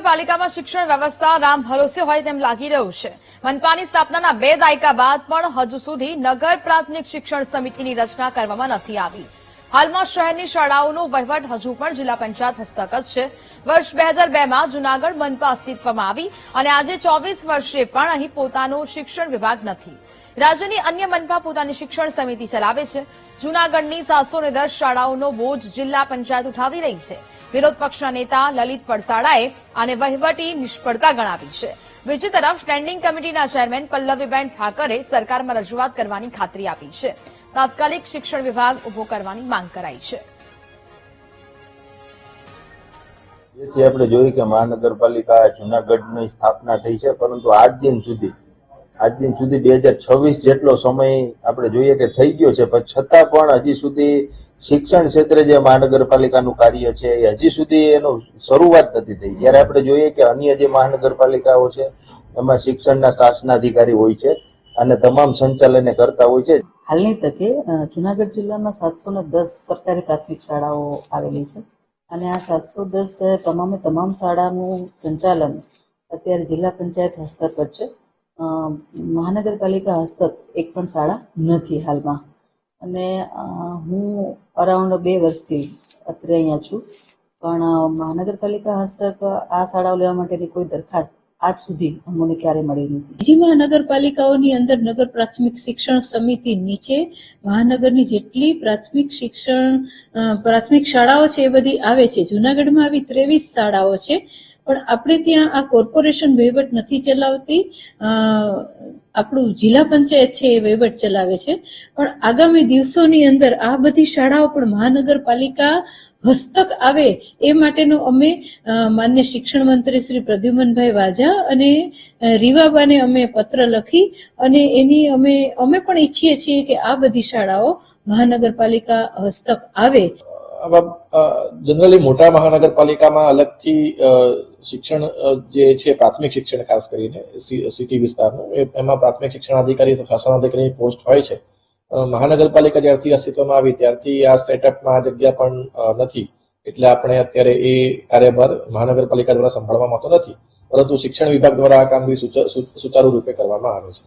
મહાનગરપાલિકામાં શિક્ષણ વ્યવસ્થા રામ ભરોસે હોય તેમ લાગી રહ્યું છે। મનપાની સ્થાપનાના 2 દાયકા બાદ પણ હજુ સુધી નગર પ્રાથમિક શિક્ષણ સમિતિની રચના કરવામાં નથી આવી। હાલમાં શહેરની શાળાઓનો વહીવટ હજુ પણ જિલ્લા પંચાયત હસ્તક જ છે। વર્ષ 2002માં જૂનાગઢ મનપા અસ્તિત્વમાં આવી અને આજે 24 વર્ષે પણ અહીં પોતાનો શિક્ષણ વિભાગ નથી। રાજ્યની અન્ય મનપા પોતાની શિક્ષણ સમિતિ ચલાવે છે। જૂનાગઢની 710 શાળાઓનો બોજ જિલ્લા પંચાયત ઉઠાવી રહી છે। વિરોધ પક્ષના નેતા લલિત પડસાડાએ આને વહીવટી નિષ્ફળતા ગણાવી છે। બીજી તરફ સ્ટેન્ડિંગ કમિટીના ચેરમેન પલ્લવીબેન ઠાકરે સરકારમાં રજૂઆત કરવાની ખાતરી આપી છે। તાત્કાલિક શિક્ષણ વિભાગ ઉભો કરવાની માંગ કરાઈ છે। જેથી આપણે જોઈએ કે મહાનગરપાલિકા જૂનાગઢની સ્થાપના થઈ છે, પરંતુ આજ દિન સુધી 2026 જેટલો સમય આપણે જોઈએ કે થઈ ગયો છે, પણ છતાં પણ હજી સુધી શિક્ષણ ક્ષેત્રે જે મહાનગરપાલિકાનું કાર્ય છે એ હજી સુધી એનો શરૂઆત નથી થઈ। જ્યારે આપણે જોઈએ કે અન્ય જે મહાનગરપાલિકાઓ છે એમાં શિક્ષણના શાસનાધિકારી હોય છે અને તમામ સંચાલન કરતા હોય છે। હાલની તકે જૂનાગઢ જિલ્લામાં 710 સરકારી પ્રાથમિક શાળાઓ આવેલી છે અને આ 710 તમામ શાળાનું સંચાલન અત્યારે જિલ્લા પંચાયત હસ્તક જ છે। મહાનગરપાલિકા હસ્તક એક પણ શાળા નથી હાલમાં અને હું અરાઉન્ડ 2 વર્ષથી અત્યારે અહીંયા છું, પણ મહાનગરપાલિકા હસ્તક આ શાળાઓ લેવા માટેની કોઈ દરખાસ્ત આજ સુધી અમને ક્યારે મળી નથી। બીજી મહાનગરપાલિકાઓની અંદર નગર પ્રાથમિક શિક્ષણ સમિતિ નીચે મહાનગરની જેટલી પ્રાથમિક શાળાઓ છે એ બધી આવે છે। જૂનાગઢમાં આવી 23 શાળાઓ છે, પણ આપણે ત્યાં આ કોર્પોરેશન વહીવટ નથી ચલાવતી, આપણું જિલ્લા પંચાયત છે એ વહીવટ ચલાવે છે। પણ આગામી દિવસોની અંદર આ બધી શાળાઓ પણ મહાનગરપાલિકા હસ્તક આવે એ માટેનો અમે માન્ય શિક્ષણ મંત્રી શ્રી પ્રદ્યુમનભાઈ વાજા અને રીવાબાને અમે પત્ર લખી અને એની અમે પણ ઈચ્છીએ છીએ કે આ બધી શાળાઓ મહાનગરપાલિકા હસ્તક આવે। જનરલી મોટા મહાનગરપાલિકામાં અલગથી શિક્ષણ જે છે પ્રાથમિક શિક્ષણ ખાસ કરીને સિટી વિસ્તારનું એમાં પ્રાથમિક શિક્ષણ અધિકારી અથવા શાસનાધિકારીની પોસ્ટ હોય છે। મહાનગરપાલિકા જ્યારથી અસ્તિત્વમાં આવી ત્યારથી આ સેટઅપમાં આ જગ્યા પણ નથી, એટલે આપણે અત્યારે એ કાર્યભાર મહાનગરપાલિકા દ્વારા સંભાળવામાં આવતો નથી, પરંતુ શિક્ષણ વિભાગ દ્વારા આ કામગીરી સુચારુ રૂપે કરવામાં આવે છે।